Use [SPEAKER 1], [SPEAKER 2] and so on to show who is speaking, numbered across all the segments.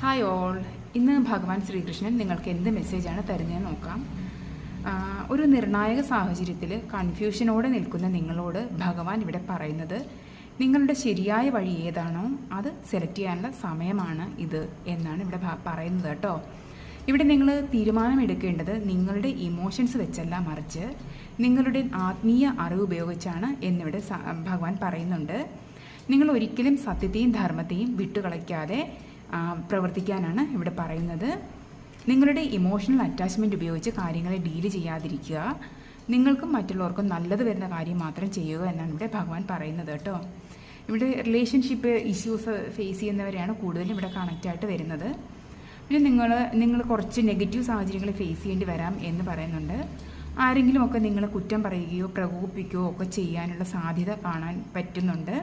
[SPEAKER 1] Hi all. ഇന്ന് ഭഗവാൻ ശ്രീകൃഷ്ണൻ നിങ്ങൾക്ക് എന്ത് മെസ്സേജാണ് തരുന്നതെന്ന് നോക്കാം. ഒരു നിർണായക സാഹചര്യത്തിൽ കൺഫ്യൂഷനോടെ നിൽക്കുന്ന നിങ്ങളോട് ഭഗവാൻ ഇവിടെ പറയുന്നത് നിങ്ങളുടെ ശരിയായ വഴി ഏതാണോ അത് സെലക്ട് ചെയ്യാനുള്ള സമയമാണ് ഇത് എന്നാണ് ഇവിടെ പറയുന്നത് കേട്ടോ. ഇവിടെ നിങ്ങൾ തീരുമാനമെടുക്കേണ്ടത് നിങ്ങളുടെ ഇമോഷൻസ് വെച്ചല്ല, മറിച്ച് നിങ്ങളുടെ ആത്മീയ അറിവ് ഉപയോഗിച്ചാണ് എന്നിവിടെ ഭഗവാൻ പറയുന്നുണ്ട്. നിങ്ങൾ ഒരിക്കലും സത്യത്തെയും ധർമ്മത്തെയും വിട്ടുകളയ്ക്കാതെ പ്രവർത്തിക്കാനാണ് ഇവിടെ പറയുന്നത്. നിങ്ങളുടെ ഇമോഷണൽ അറ്റാച്ച്മെൻറ്റ് ഉപയോഗിച്ച് കാര്യങ്ങളെ ഡീല് ചെയ്യാതിരിക്കുക. നിങ്ങൾക്കും മറ്റുള്ളവർക്കും നല്ലത് വരുന്ന കാര്യം മാത്രം ചെയ്യുക എന്നാണ് ഇവിടെ ഭഗവാൻ പറയുന്നത് കേട്ടോ. ഇവിടെ റിലേഷൻഷിപ്പ് ഇഷ്യൂസ് ഫേസ് ചെയ്യുന്നവരെയാണ് കൂടുതലും ഇവിടെ കണക്റ്റായിട്ട് വരുന്നത്. പിന്നെ നിങ്ങൾ കുറച്ച് നെഗറ്റീവ് സാഹചര്യങ്ങൾ ഫേസ് ചെയ്യേണ്ടി വരാം എന്ന് പറയുന്നുണ്ട്. ആരെങ്കിലുമൊക്കെ നിങ്ങളെ കുറ്റം പറയുകയോ പ്രകോപിപ്പിക്കുകയോ ഒക്കെ ചെയ്യാനുള്ള സാധ്യത കാണാൻ പറ്റുന്നുണ്ട്.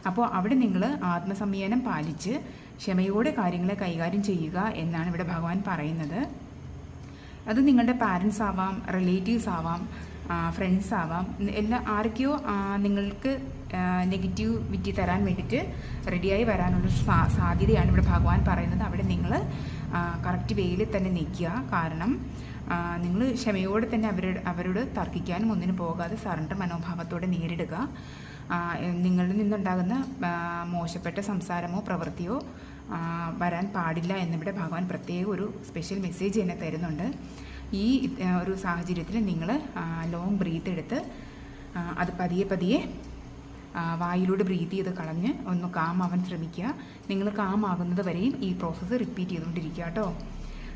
[SPEAKER 1] അപ്പോൾ അവിടെ നിങ്ങൾ ആത്മസംയമനം പാലിച്ച് ക്ഷമയോടെ കാര്യങ്ങളെ കൈകാര്യം ചെയ്യുക എന്നാണ് ഇവിടെ ഭഗവാൻ പറയുന്നത്. അത് നിങ്ങളുടെ പാരൻസ് ആവാം, റിലേറ്റീവ്സ് ആവാം, ഫ്രണ്ട്സ് ആവാം, ആരൊക്കെയോ നിങ്ങൾക്ക് നെഗറ്റിവിറ്റി തരാൻ വേണ്ടിയിട്ട് റെഡിയായി വരാനുള്ള സാധ്യതയാണ് ഇവിടെ ഭഗവാൻ പറയുന്നത്. അവിടെ നിങ്ങൾ കറക്റ്റ് വേയിൽ തന്നെ നിൽക്കുക. കാരണം നിങ്ങൾ ക്ഷമയോടെ തന്നെ അവരോട് തർക്കിക്കാനും ഒന്നിനും പോകാതെ സറണ്ടർ മനോഭാവത്തോടെ നേരിടുക. നിങ്ങളിൽ നിന്നുണ്ടാകുന്ന മോശപ്പെട്ട സംസാരമോ പ്രവൃത്തിയോ വരാൻ പാടില്ല എന്നിവിടെ ഭഗവാൻ പ്രത്യേക ഒരു സ്പെഷ്യൽ മെസ്സേജ് തന്നെ തരുന്നുണ്ട്. ഈ ഒരു സാഹചര്യത്തിൽ നിങ്ങൾ ലോങ് ബ്രീത്ത് എടുത്ത് അത് പതിയെ വായിലൂടെ ബ്രീത്ത് ചെയ്ത് കളഞ്ഞ് ഒന്ന് കാം ആവാൻ ശ്രമിക്കുക. നിങ്ങൾ കാം ആകുന്നത് വരെയും ഈ പ്രോസസ്സ് റിപ്പീറ്റ് ചെയ്തുകൊണ്ടിരിക്കുക കേട്ടോ.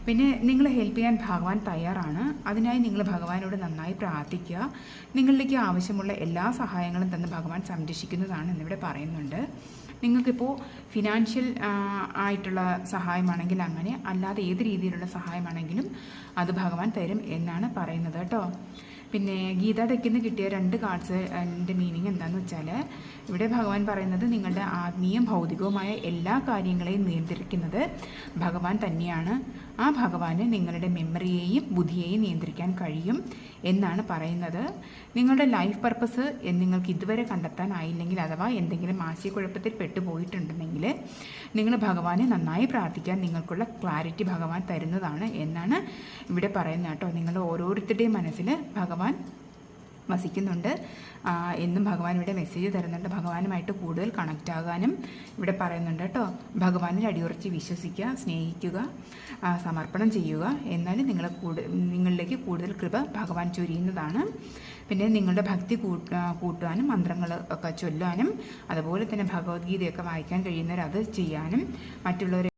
[SPEAKER 1] പിന്നെ നിങ്ങളെ ഹെൽപ്പ് ചെയ്യാൻ ഭഗവാൻ തയ്യാറാണ്. അതിനായി നിങ്ങൾ ഭഗവാനോട് നന്നായി പ്രാർത്ഥിക്കുക. നിങ്ങളിലേക്ക് ആവശ്യമുള്ള എല്ലാ സഹായങ്ങളും തന്ന് ഭഗവാൻ സംരക്ഷിക്കുന്നതാണ് എന്നിവിടെ പറയുന്നുണ്ട്. നിങ്ങൾക്കിപ്പോൾ ഫിനാൻഷ്യൽ ആയിട്ടുള്ള സഹായമാണെങ്കിൽ അങ്ങനെ, അല്ലാതെ ഏത് രീതിയിലുള്ള സഹായമാണെങ്കിലും അത് ഭഗവാൻ തരും എന്നാണ് പറയുന്നത് കേട്ടോ. പിന്നെ ഗീത ഡെക്കിൽ നിന്ന് കിട്ടിയ 2 കാർഡ്സ് എൻ്റെ മീനിങ് എന്താണെന്ന് വെച്ചാൽ, ഇവിടെ ഭഗവാൻ പറയുന്നത് നിങ്ങളുടെ ആത്മീയവും ഭൗതികവുമായ എല്ലാ കാര്യങ്ങളെയും നിയന്ത്രിക്കുന്നത് ഭഗവാൻ തന്നെയാണ്. ആ ഭഗവാന് നിങ്ങളുടെ മെമ്മറിയെയും ബുദ്ധിയെയും നിയന്ത്രിക്കാൻ കഴിയും എന്നാണ് പറയുന്നത്. നിങ്ങളുടെ ലൈഫ് പർപ്പസ് നിങ്ങൾക്ക് ഇതുവരെ കണ്ടെത്താനായില്ലെങ്കിൽ, അഥവാ എന്തെങ്കിലും ആശയക്കുഴപ്പത്തിൽ പെട്ടുപോയിട്ടുണ്ടെങ്കിൽ നിങ്ങൾ ഭഗവാനെ നന്നായി പ്രാർത്ഥിക്കാൻ നിങ്ങൾക്കുള്ള ക്ലാരിറ്റി ഭഗവാൻ തരുന്നതാണ് എന്നാണ് ഇവിടെ പറയുന്നത് കേട്ടോ. നിങ്ങളുടെ ഓരോരുത്തരുടെയും മനസ്സിൽ ഭഗവാൻ വസിക്കുന്നുണ്ട് എന്നും ഭഗവാൻ ഇവിടെ മെസ്സേജ് തരുന്നുണ്ട്. ഭഗവാനുമായിട്ട് കൂടുതൽ കണക്റ്റ് ആകാനും ഇവിടെ പറയുന്നുണ്ട് കേട്ടോ. ഭഗവാനിൽ അടിയുറച്ച് വിശ്വസിക്കുക, സ്നേഹിക്കുക, സമർപ്പണം ചെയ്യുക. എന്നാലും നിങ്ങളിലേക്ക് കൂടുതൽ കൃപ ഭഗവാൻ ചൊരിയുന്നതാണ്. പിന്നെ നിങ്ങളുടെ ഭക്തി കൂട്ടാനും മന്ത്രങ്ങൾ ഒക്കെ ചൊല്ലാനും അതുപോലെ തന്നെ ഭഗവത്ഗീതയൊക്കെ വായിക്കാൻ കഴിയുന്നവർ അത് ചെയ്യാനും മറ്റുള്ളവരെ